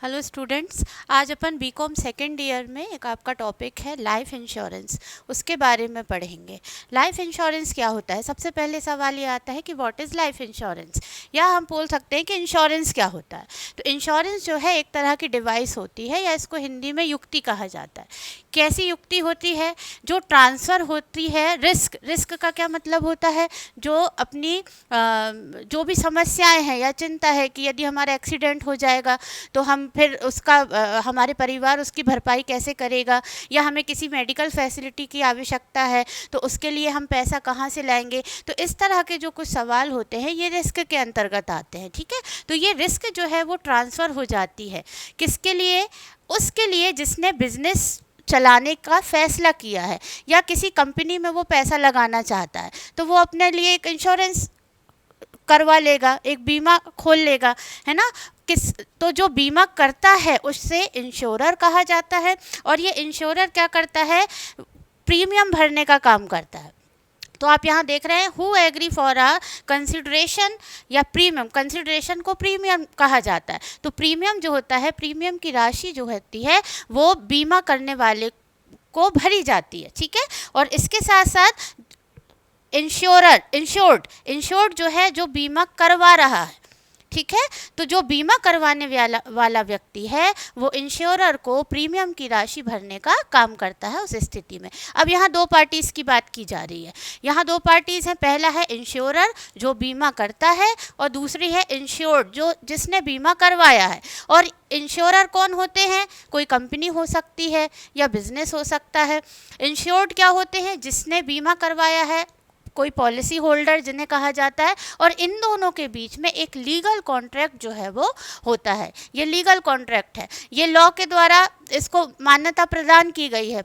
Hello students, आज अपन BCom second year में एक आपका टॉपिक है लाइफ इंश्योरेंस, उसके बारे में पढ़ेंगे। लाइफ इंश्योरेंस क्या होता है? सबसे पहले सवाल ये आता है कि व्हाट इज़ लाइफ इंश्योरेंस, या हम बोल सकते हैं कि इंश्योरेंस क्या होता है। तो इंश्योरेंस जो है एक तरह की डिवाइस होती है, या इसको हिंदी में युक्ति कहा जाता है। कैसी युक्ति होती है? जो ट्रांसफ़र होती है रिस्क। रिस्क का क्या मतलब होता है? जो अपनी जो भी समस्याएं हैं या चिंता है कि यदि हमारा एक्सीडेंट हो जाएगा तो हम फिर उसका हमारे परिवार उसकी भरपाई कैसे करेगा, या हमें किसी मेडिकल फैसिलिटी की आवश्यकता है तो उसके लिए हम पैसा कहाँ से लाएंगे। तो इस तरह के जो कुछ सवाल होते हैं ये रिस्क के अंतर्गत आते हैं। ठीक है, तो ये रिस्क जो है वो ट्रांसफ़र हो जाती है किसके लिए? उसके लिए जिसने बिजनेस चलाने का फैसला किया है, या किसी कंपनी में वो पैसा लगाना चाहता है तो वो अपने लिए एक इंश्योरेंस करवा लेगा, एक बीमा खोल लेगा, है ना। किस तो जो बीमा करता है उससे इंश्योरर कहा जाता है, और ये इंश्योरर क्या करता है? प्रीमियम भरने का काम करता है। तो आप यहाँ देख रहे हैं who agree for a consideration या प्रीमियम। कंसिडरेशन को प्रीमियम कहा जाता है। तो प्रीमियम जो होता है, प्रीमियम की राशि जो होती है वो बीमा करने वाले को भरी जाती है। ठीक है, और इसके साथ साथ इंश्योर्ड जो है, जो बीमा करवा रहा है। ठीक है, तो जो बीमा करवाने वाला व्यक्ति है वो इंश्योरर को प्रीमियम की राशि भरने का काम करता है उस स्थिति में। अब यहाँ दो पार्टीज़ की बात की जा रही है। यहाँ दो पार्टीज़ हैं, पहला है इंश्योरर जो बीमा करता है, और दूसरी है इंश्योर्ड जो जिसने बीमा करवाया है। और इंश्योरर कौन होते हैं? कोई कंपनी हो सकती है या बिजनेस हो सकता है। इंश्योर्ड क्या होते हैं? जिसने बीमा करवाया है, कोई पॉलिसी होल्डर जिन्हें कहा जाता है, और इन दोनों के बीच में एक लीगल कॉन्ट्रैक्ट जो है वो होता है। ये लीगल कॉन्ट्रैक्ट है, ये लॉ के द्वारा इसको मान्यता प्रदान की गई है।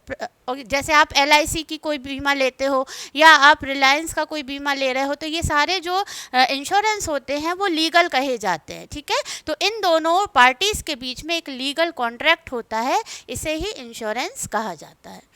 जैसे आप LIC की कोई बीमा लेते हो या आप रिलायंस का कोई बीमा ले रहे हो, तो ये सारे जो इंश्योरेंस होते हैं वो लीगल कहे जाते हैं। ठीक है, तो इन दोनों पार्टीज़ के बीच में एक लीगल कॉन्ट्रैक्ट होता है, इसे ही इंश्योरेंस कहा जाता है।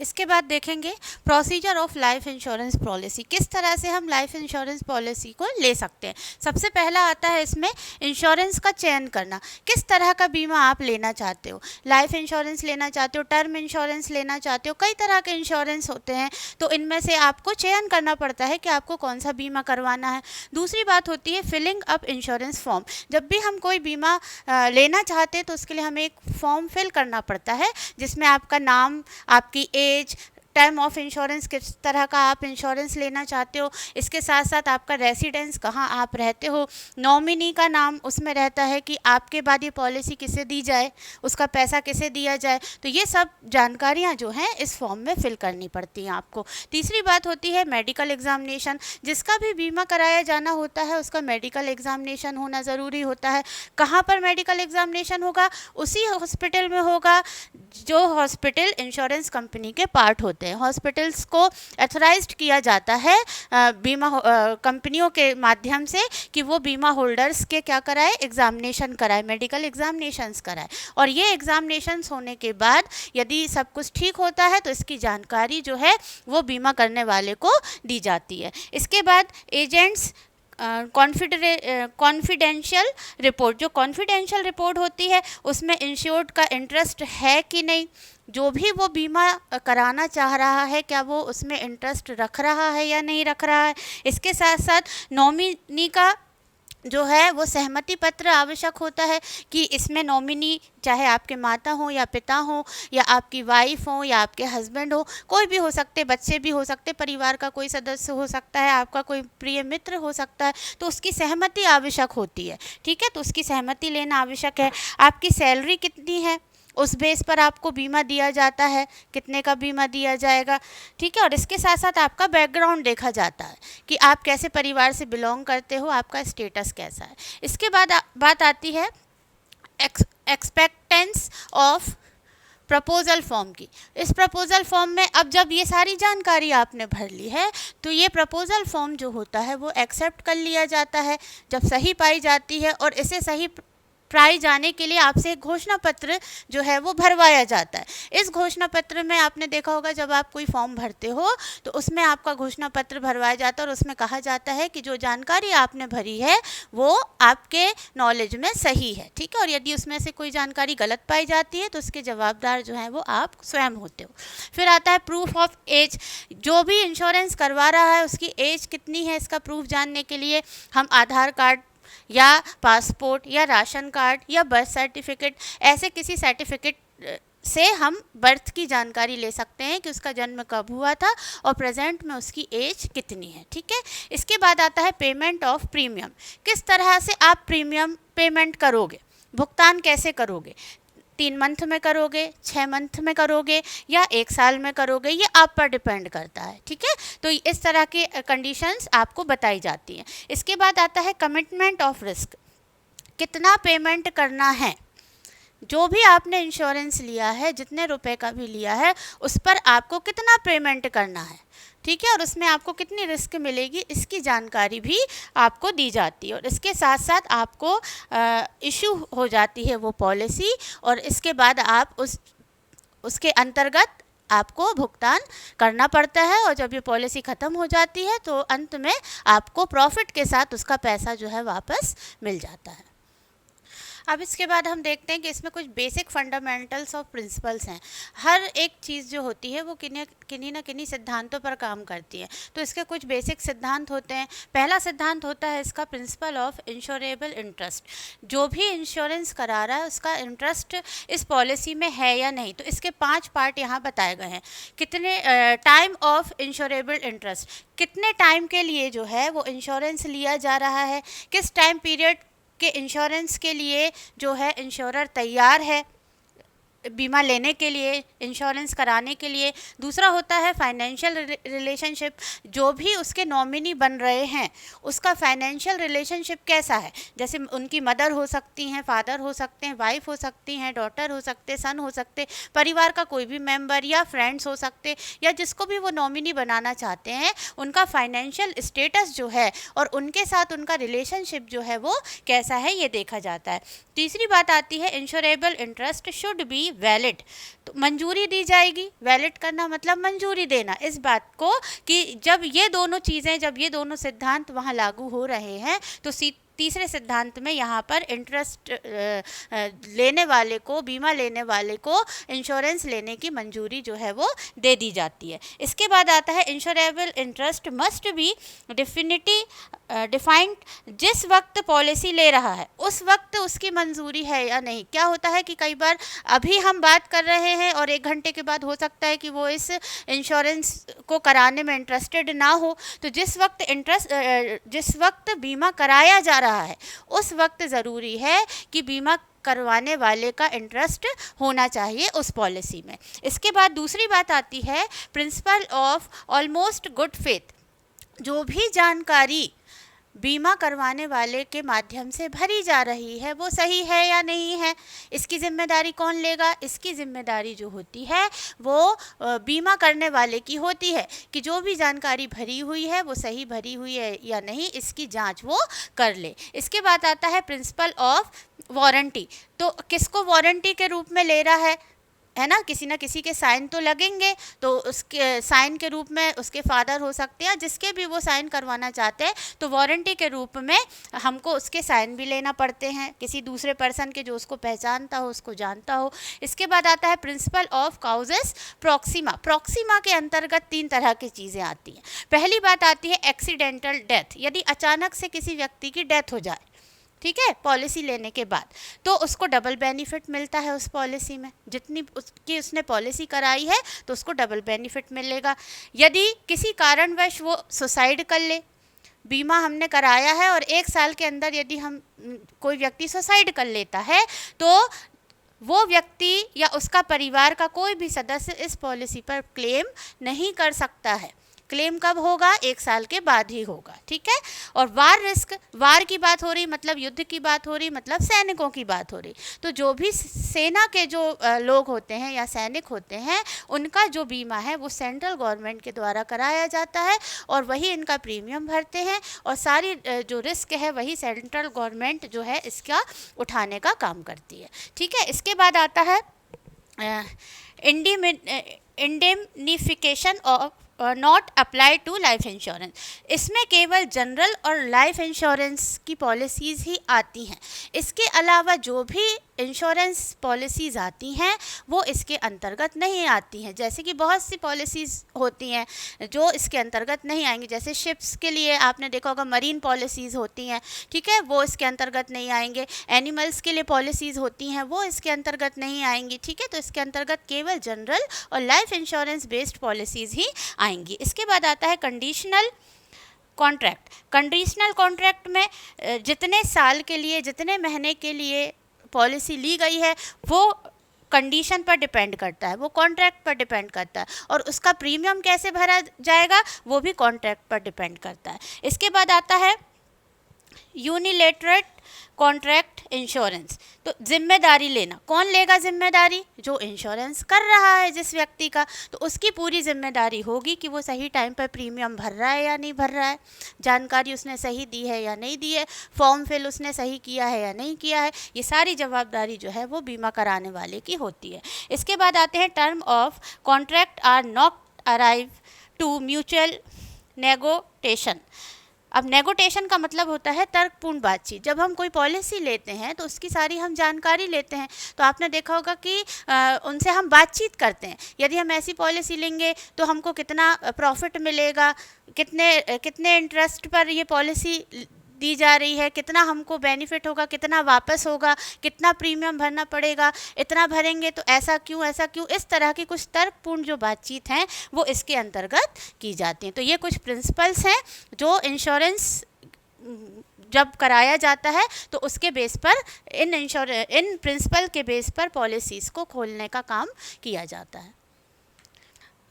इसके बाद देखेंगे procedure of life insurance policy, किस तरह से हम लाइफ इंश्योरेंस पॉलिसी को ले सकते हैं। सबसे पहला आता है इसमें इंश्योरेंस का चयन करना। किस तरह का बीमा आप लेना चाहते हो? लाइफ इंश्योरेंस लेना चाहते हो, टर्म इंश्योरेंस लेना चाहते हो, कई तरह के इंश्योरेंस होते हैं। तो इनमें से आपको चयन करना पड़ता है कि आपको कौन सा बीमा करवाना है। दूसरी बात होती है फिलिंग अप इंश्योरेंस फॉर्म। जब भी हम कोई बीमा लेना चाहते हैं तो उसके लिए हमें एक फॉर्म फिल करना पड़ता है, जिसमें आपका नाम, आपकी एज, टाइम ऑफ इंश्योरेंस, किस तरह का आप इंश्योरेंस लेना चाहते हो, इसके साथ साथ आपका रेसिडेंस, कहाँ आप रहते हो, नॉमिनी का नाम उसमें रहता है कि आपके बाद ये पॉलिसी किसे दी जाए, उसका पैसा किसे दिया जाए। तो ये सब जानकारियाँ जो हैं इस फॉर्म में फिल करनी पड़ती हैं आपको। तीसरी बात होती है मेडिकल एग्जामिनेशन। जिसका भी बीमा कराया जाना होता है उसका मेडिकल एग्जामिनेशन होना ज़रूरी होता है। कहाँ पर मेडिकल एग्जामिनेशन होगा? उसी हॉस्पिटल में होगा जो हॉस्पिटल इंश्योरेंस कंपनी के पार्ट होते हैं। हॉस्पिटल्स को एथोराइज्ड किया जाता है बीमा कंपनियों के माध्यम से कि वो बीमा होल्डर्स के क्या कराए? एग्जामिनेशन कराए, मेडिकल एग्जामिनेशंस कराए। और ये एग्जामिनेशंस होने के बाद यदि सब कुछ ठीक होता है तो इसकी जानकारी जो है वो बीमा करने वाले को दी जाती है। इसके बाद एजेंट्स कॉन्फिडेंशियल रिपोर्ट। जो कॉन्फिडेंशियल रिपोर्ट होती है उसमें इंश्योर्ड का इंटरेस्ट है कि नहीं, जो भी वो बीमा कराना चाह रहा है क्या वो उसमें इंटरेस्ट रख रहा है या नहीं रख रहा है। इसके साथ साथ नॉमिनी का जो है वो सहमति पत्र आवश्यक होता है कि इसमें नॉमिनी चाहे आपके माता हो या पिता हो या आपकी वाइफ हो या आपके हस्बैंड हो, कोई भी हो सकते, बच्चे भी हो सकते, परिवार का कोई सदस्य हो सकता है, आपका कोई प्रिय मित्र हो सकता है, तो उसकी सहमति आवश्यक होती है। ठीक है, तो उसकी सहमति लेना आवश्यक है। आपकी सैलरी कितनी है उस बेस पर आपको बीमा दिया जाता है, कितने का बीमा दिया जाएगा। ठीक है, और इसके साथ साथ आपका बैकग्राउंड देखा जाता है कि आप कैसे परिवार से बिलोंग करते हो, आपका स्टेटस कैसा है। इसके बाद बात आती है एक्सपेक्टेंस ऑफ प्रपोजल फॉर्म की। इस प्रपोजल फॉर्म में अब जब ये सारी जानकारी आपने भर ली है तो ये प्रपोजल फॉर्म जो होता है वो एक्सेप्ट कर लिया जाता है जब सही पाई जाती है, और इसे सही पाए जाने के लिए आपसे एक घोषणा पत्र जो है वो भरवाया जाता है। इस घोषणा पत्र में आपने देखा होगा जब आप कोई फॉर्म भरते हो तो उसमें आपका घोषणा पत्र भरवाया जाता है और उसमें कहा जाता है कि जो जानकारी आपने भरी है वो आपके नॉलेज में सही है, ठीक है। और यदि उसमें से कोई जानकारी गलत पाई जाती है तो उसके जवाबदार जो हैं वो आप स्वयं होते हो। फिर आता है प्रूफ ऑफ एज। जो भी इंश्योरेंस करवा रहा है उसकी एज कितनी है इसका प्रूफ जानने के लिए हम आधार कार्ड या पासपोर्ट या राशन कार्ड या बर्थ सर्टिफिकेट, ऐसे किसी सर्टिफिकेट से हम बर्थ की जानकारी ले सकते हैं कि उसका जन्म कब हुआ था और प्रेजेंट में उसकी एज कितनी है, ठीक है। इसके बाद आता है पेमेंट ऑफ प्रीमियम। किस तरह से आप प्रीमियम पेमेंट करोगे, भुगतान कैसे करोगे, 3 मंथ में करोगे, 6 मंथ में करोगे या 1 साल में करोगे, ये आप पर डिपेंड करता है, ठीक है। तो इस तरह की कंडीशंस आपको बताई जाती हैं। इसके बाद आता है कमिटमेंट ऑफ रिस्क। कितना पेमेंट करना है, जो भी आपने इंश्योरेंस लिया है, जितने रुपए का भी लिया है, उस पर आपको कितना पेमेंट करना है, ठीक है। और उसमें आपको कितनी रिस्क मिलेगी इसकी जानकारी भी आपको दी जाती है। और इसके साथ साथ आपको इशू हो जाती है वो पॉलिसी और इसके बाद आप उसके अंतर्गत आपको भुगतान करना पड़ता है। और जब ये पॉलिसी ख़त्म हो जाती है तो अंत में आपको प्रॉफिट के साथ उसका पैसा जो है वापस मिल जाता है। अब इसके बाद हम देखते हैं कि इसमें कुछ बेसिक फंडामेंटल्स ऑफ प्रिंसिपल्स हैं। हर एक चीज़ जो होती है वो किन्हीं ना किन्हीं सिद्धांतों पर काम करती है। तो इसके कुछ बेसिक सिद्धांत होते हैं। पहला सिद्धांत होता है इसका प्रिंसिपल ऑफ इंश्योरेबल इंटरेस्ट। जो भी इंश्योरेंस करा रहा है उसका इंटरेस्ट इस पॉलिसी में है या नहीं। तो इसके 5 पार्ट यहाँ बताए गए हैं। कितने टाइम ऑफ इंश्योरेबल इंटरेस्ट, कितने टाइम के लिए जो है वो इंश्योरेंस लिया जा रहा है, किस टाइम पीरियड के इंश्योरेंस के लिए जो है इंश्योरर तैयार है बीमा लेने के लिए, इंश्योरेंस कराने के लिए। दूसरा होता है फाइनेंशियल रिलेशनशिप। जो भी उसके नॉमिनी बन रहे हैं उसका फाइनेंशियल रिलेशनशिप कैसा है, जैसे उनकी मदर हो सकती हैं, फादर हो सकते हैं, वाइफ हो सकती हैं, डॉटर हो सकते, सन हो सकते, परिवार का कोई भी मेंबर या फ्रेंड्स हो सकते, या जिसको भी वो नॉमिनी बनाना चाहते हैं उनका फाइनेंशियल स्टेटस जो है और उनके साथ उनका रिलेशनशिप जो है वो कैसा है ये देखा जाता है। तीसरी बात आती है insurable interest should be valid. तो मंजूरी दी जाएगी। वैलिड करना मतलब मंजूरी देना इस बात को कि जब ये दोनों चीज़ें, जब ये दोनों सिद्धांत वहाँ लागू हो रहे हैं तो तीसरे सिद्धांत में यहाँ पर इंटरेस्ट लेने वाले को, बीमा लेने वाले को इंश्योरेंस लेने की मंजूरी जो है वो दे दी जाती है। इसके बाद आता है insurable interest must be defined. जिस वक्त पॉलिसी ले रहा है उस वक्त उसकी मंजूरी है या नहीं। क्या होता है कि कई बार अभी हम बात कर रहे हैं और 1 घंटे के बाद हो सकता है कि वो इस इंश्योरेंस को कराने में इंटरेस्टेड ना हो। तो जिस वक्त बीमा कराया जा रहा है उस वक्त ज़रूरी है कि बीमा करवाने वाले का इंटरेस्ट होना चाहिए उस पॉलिसी में। इसके बाद दूसरी बात आती है principle of almost good faith. जो भी जानकारी बीमा करवाने वाले के माध्यम से भरी जा रही है वो सही है या नहीं है, इसकी जिम्मेदारी कौन लेगा। इसकी जिम्मेदारी जो होती है वो बीमा करने वाले की होती है कि जो भी जानकारी भरी हुई है वो सही भरी हुई है या नहीं इसकी जांच वो कर ले। इसके बाद आता है प्रिंसिपल ऑफ वारंटी। तो किसको वारंटी के रूप में ले रहा है ना, किसी ना किसी के साइन तो लगेंगे। तो उसके साइन के रूप में उसके फादर हो सकते हैं, जिसके भी वो साइन करवाना चाहते हैं तो वारंटी के रूप में हमको उसके साइन भी लेना पड़ते हैं, किसी दूसरे पर्सन के जो उसको पहचानता हो, उसको जानता हो। इसके बाद आता है principle of causes Proxima. Proxima के अंतर्गत 3 तरह की चीज़ें आती हैं। पहली बात आती है एक्सीडेंटल डेथ। यदि अचानक से किसी व्यक्ति की डेथ हो जाए, ठीक है, पॉलिसी लेने के बाद, तो उसको डबल बेनिफिट मिलता है उस पॉलिसी में। जितनी उसने पॉलिसी कराई है तो उसको डबल बेनिफिट मिलेगा। यदि किसी कारणवश वो सुसाइड कर ले, बीमा हमने कराया है और 1 साल के अंदर यदि कोई व्यक्ति सुसाइड कर लेता है तो वो व्यक्ति या उसका परिवार का कोई भी सदस्य इस पॉलिसी पर क्लेम नहीं कर सकता है। क्लेम कब होगा? 1 साल के बाद ही होगा, ठीक है। और वार रिस्क, वार की बात हो रही मतलब युद्ध की बात हो रही, मतलब सैनिकों की बात हो रही। तो जो भी सेना के जो लोग होते हैं या सैनिक होते हैं, उनका जो बीमा है वो सेंट्रल गवर्नमेंट के द्वारा कराया जाता है और वही इनका प्रीमियम भरते हैं और सारी जो रिस्क है वही सेंट्रल गवर्नमेंट जो है इसका उठाने का काम करती है, ठीक है। इसके बाद आता है indemnification of not apply to life insurance. इसमें केवल जनरल और लाइफ इंश्योरेंस की पॉलिसीज़ ही आती हैं। इसके अलावा जो भी इंश्योरेंस पॉलिसीज़ आती हैं वो इसके अंतर्गत नहीं आती हैं। जैसे कि बहुत सी पॉलिसीज़ होती हैं जो इसके अंतर्गत नहीं आएंगी, जैसे शिप्स के लिए आपने देखा होगा मरीन पॉलिसीज़ होती हैं, ठीक है, वो इसके अंतर्गत नहीं आएंगे। एनिमल्स के लिए पॉलिसीज़ होती हैं वो इसके अंतर्गत नहीं आएंगी, ठीक है। तो इसके अंतर्गत केवल जनरल और लाइफ इंश्योरेंस बेस्ड पॉलिसीज़ ही आएंगी। इसके बाद आता है कंडीशनल कॉन्ट्रैक्ट। कंडीशनल कॉन्ट्रैक्ट में जितने साल के लिए, जितने महीने के लिए पॉलिसी ली गई है वो कंडीशन पर डिपेंड करता है, वो कॉन्ट्रैक्ट पर डिपेंड करता है और उसका प्रीमियम कैसे भरा जाएगा वो भी कॉन्ट्रैक्ट पर डिपेंड करता है। इसके बाद आता है यूनिलेटरल कॉन्ट्रैक्ट इंश्योरेंस। तो जिम्मेदारी लेना, कौन लेगा जिम्मेदारी? जो इंश्योरेंस कर रहा है जिस व्यक्ति का, तो उसकी पूरी जिम्मेदारी होगी कि वो सही टाइम पर प्रीमियम भर रहा है या नहीं भर रहा है, जानकारी उसने सही दी है या नहीं दी है, फॉर्म फिल उसने सही किया है या नहीं किया है, ये सारी जवाबदारी जो है वो बीमा कराने वाले की होती है। इसके बाद आते हैं term of contract are not arrive to mutual negotiation. अब नेगोटेशन का मतलब होता है तर्कपूर्ण बातचीत। जब हम कोई पॉलिसी लेते हैं तो उसकी सारी हम जानकारी लेते हैं, तो आपने देखा होगा कि उनसे हम बातचीत करते हैं। यदि हम ऐसी पॉलिसी लेंगे तो हमको कितना प्रॉफिट मिलेगा, कितने इंटरेस्ट पर ये पॉलिसी दी जा रही है, कितना हमको बेनिफिट होगा, कितना वापस होगा, कितना प्रीमियम भरना पड़ेगा, इतना भरेंगे तो ऐसा क्यों, ऐसा क्यों, इस तरह की कुछ तर्कपूर्ण जो बातचीत हैं वो इसके अंतर्गत की जाती हैं। तो ये कुछ प्रिंसिपल्स हैं जो इंश्योरेंस जब कराया जाता है तो उसके बेस पर इन प्रिंसिपल के बेस पर पॉलिसीज़ को खोलने का काम किया जाता है।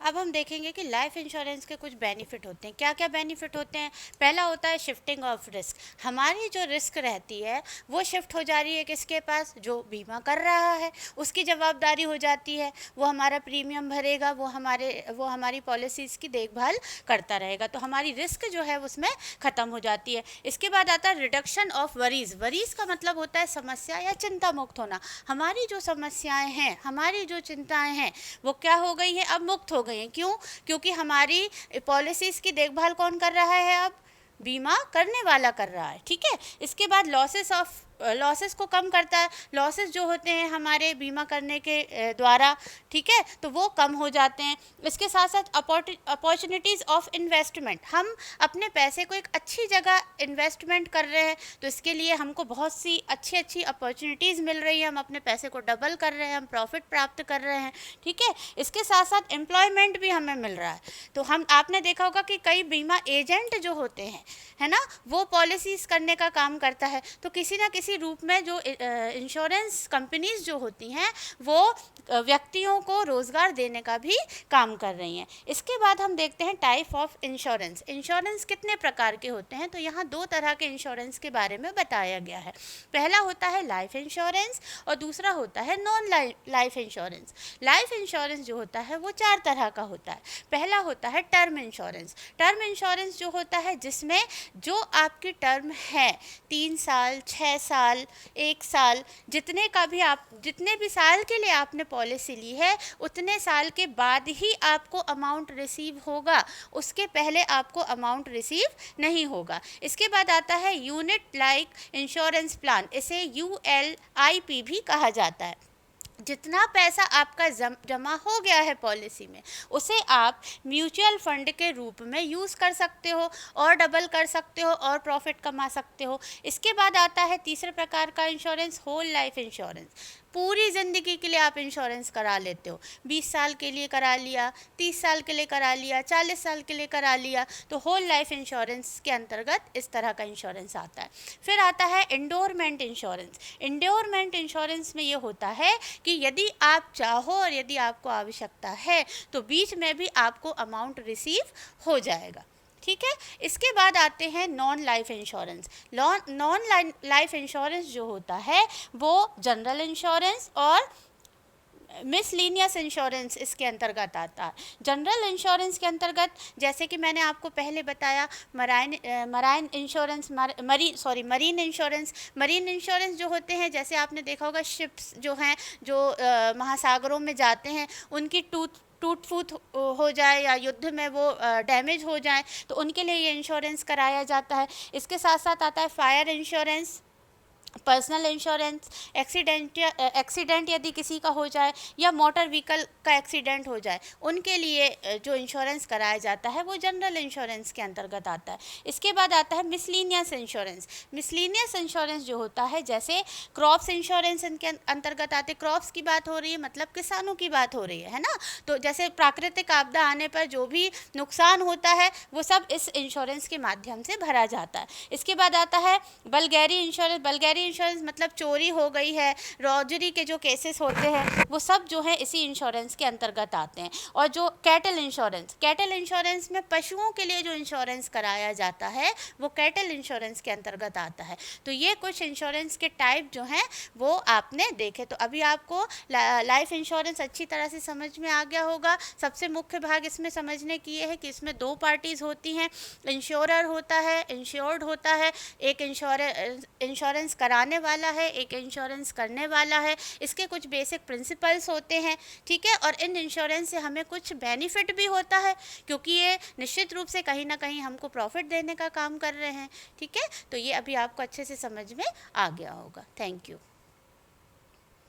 अब हम देखेंगे कि लाइफ इंश्योरेंस के कुछ बेनिफिट होते हैं। क्या क्या बेनिफिट होते हैं? पहला होता है शिफ्टिंग ऑफ रिस्क। हमारी जो रिस्क रहती है वो शिफ्ट हो जा रही है किसके पास? जो बीमा कर रहा है, उसकी जवाबदारी हो जाती है, वो हमारा प्रीमियम भरेगा, वो हमारी पॉलिसीज़ की देखभाल करता रहेगा, तो हमारी रिस्क जो है उसमें ख़त्म हो जाती है। इसके बाद आता है रिडक्शन ऑफ वरीज़। वरीज़ का मतलब होता है समस्या या चिंता मुक्त होना। हमारी जो समस्याएँ हैं, हमारी जो चिंताएँ हैं वो क्या हो गई हैं? अब मुक्त हो गई। क्यों? क्योंकि हमारी पॉलिसीज़ की देखभाल कौन कर रहा है? अब बीमा करने वाला कर रहा है, ठीक है। इसके बाद लॉसेस को कम करता है। लॉसेस जो होते हैं हमारे बीमा करने के द्वारा, ठीक है, तो वो कम हो जाते हैं। इसके साथ साथ अपॉर्चुनिटीज़ ऑफ इन्वेस्टमेंट। हम अपने पैसे को एक अच्छी जगह इन्वेस्टमेंट कर रहे हैं तो इसके लिए हमको बहुत सी अच्छी अपॉर्चुनिटीज़ मिल रही है, हम अपने पैसे को डबल कर रहे हैं, हम प्रॉफिट प्राप्त कर रहे हैं, ठीक है। इसके साथ साथ एम्प्लॉयमेंट भी हमें मिल रहा है। तो आपने देखा होगा कि कई बीमा एजेंट जो होते हैं, है ना, वो पॉलिसीज़ करने का काम करता है। तो किसी ना किसी रूप में जो इंश्योरेंस कंपनीज जो होती हैं वो व्यक्तियों को रोज़गार देने का भी काम कर रही हैं। इसके बाद हम देखते हैं टाइप ऑफ इंश्योरेंस। इंश्योरेंस कितने प्रकार के होते हैं? तो यहाँ 2 तरह के इंश्योरेंस के बारे में बताया गया है। पहला होता है लाइफ इंश्योरेंस और दूसरा होता है non life insurance. Life insurance जो होता है वो 4 तरह का होता है। पहला होता है टर्म इंश्योरेंस। टर्म इंश्योरेंस जो होता है जिसमें जो आपकी टर्म है 3 साल, 6 साल, 1 साल, जितने भी साल के लिए आपने पॉलिसी ली है उतने साल के बाद ही आपको अमाउंट रिसीव होगा, उसके पहले आपको अमाउंट रिसीव नहीं होगा। इसके बाद आता है यूनिट लाइक इंश्योरेंस प्लान, इसे ULIP भी कहा जाता है। जितना पैसा आपका जमा हो गया है पॉलिसी में उसे आप म्यूचुअल फंड के रूप में यूज़ कर सकते हो और डबल कर सकते हो और प्रॉफिट कमा सकते हो। इसके बाद आता है तीसरे प्रकार का इंश्योरेंस, होल लाइफ इंश्योरेंस। पूरी ज़िंदगी के लिए आप इंश्योरेंस करा लेते हो, 20 साल के लिए करा लिया, 30 साल के लिए करा लिया, 40 साल के लिए करा लिया, तो होल लाइफ इंश्योरेंस के अंतर्गत इस तरह का इंश्योरेंस आता है। फिर आता है एंडोरमेंट इंश्योरेंस। एंडोरमेंट इंश्योरेंस में ये होता है कि यदि आप चाहो और यदि आपको आवश्यकता है तो बीच में भी आपको अमाउंट रिसीव हो जाएगा। ठीक है, इसके बाद आते हैं non life insurance. Non life insurance जो होता है वो जनरल इंश्योरेंस और मिसलिनियस इंश्योरेंस इसके अंतर्गत आता है। जनरल इंश्योरेंस के अंतर्गत जैसे कि मैंने आपको पहले बताया marine insurance, marine insurance. Marine insurance जो होते हैं, जैसे आपने देखा होगा शिप्स जो हैं जो महासागरों में जाते हैं, उनकी टूट फूट हो जाए या युद्ध में वो डैमेज हो जाए तो उनके लिए ये इंश्योरेंस कराया जाता है। इसके साथ साथ आता है fire insurance, personal insurance. Accident यदि किसी का हो जाए या मोटर व्हीकल का एक्सीडेंट हो जाए, उनके लिए जो इंश्योरेंस कराया जाता है वो जनरल इंश्योरेंस के अंतर्गत आता है। इसके बाद आता है मिसलिनियस इंश्योरेंस। मिसलिनियस इंश्योरेंस जो होता है, जैसे क्रॉप्स इंश्योरेंस इनके अंतर्गत आते। क्रॉप्स की बात हो रही है, मतलब किसानों की बात हो रही है ना, तो जैसे प्राकृतिक आपदा आने पर जो भी नुकसान होता है वो सब इस इंश्योरेंस के माध्यम से भरा जाता है। इसके बाद आता है बल्गेरी इंश्योरेंस। बल्गेरी इंश्योरेंस मतलब चोरी हो गई है, रॉजरी के जो केसेस होते हैं वो सब जो है इसी इंश्योरेंस के अंतर्गत आते हैं। और जो कैटल इंश्योरेंस में पशुओं के लिए जो इंश्योरेंस कराया जाता है वो कैटल इंश्योरेंस के अंतर्गत आता है। तो ये कुछ इंश्योरेंस के टाइप जो हैं वो आपने देखे। तो अभी आपको लाइफ इंश्योरेंस अच्छी तरह से समझ में आ गया होगा। सबसे मुख्य भाग इसमें समझने की ये है कि इसमें दो पार्टीज़ होती हैं, इंश्योरर होता है, इंश्योर्ड होता है। एक इंश्योरेंस कराने वाला है, एक इंश्योरेंस करने वाला है। इसके कुछ बेसिक प्रिंसिपल्स होते हैं, ठीक है। और इन इंश्योरेंस से हमें कुछ बेनिफिट भी होता है क्योंकि ये निश्चित रूप से कहीं ना कहीं हमको प्रॉफिट देने का काम कर रहे हैं, ठीक है। तो ये अभी आपको अच्छे से समझ में आ गया होगा। Thank you.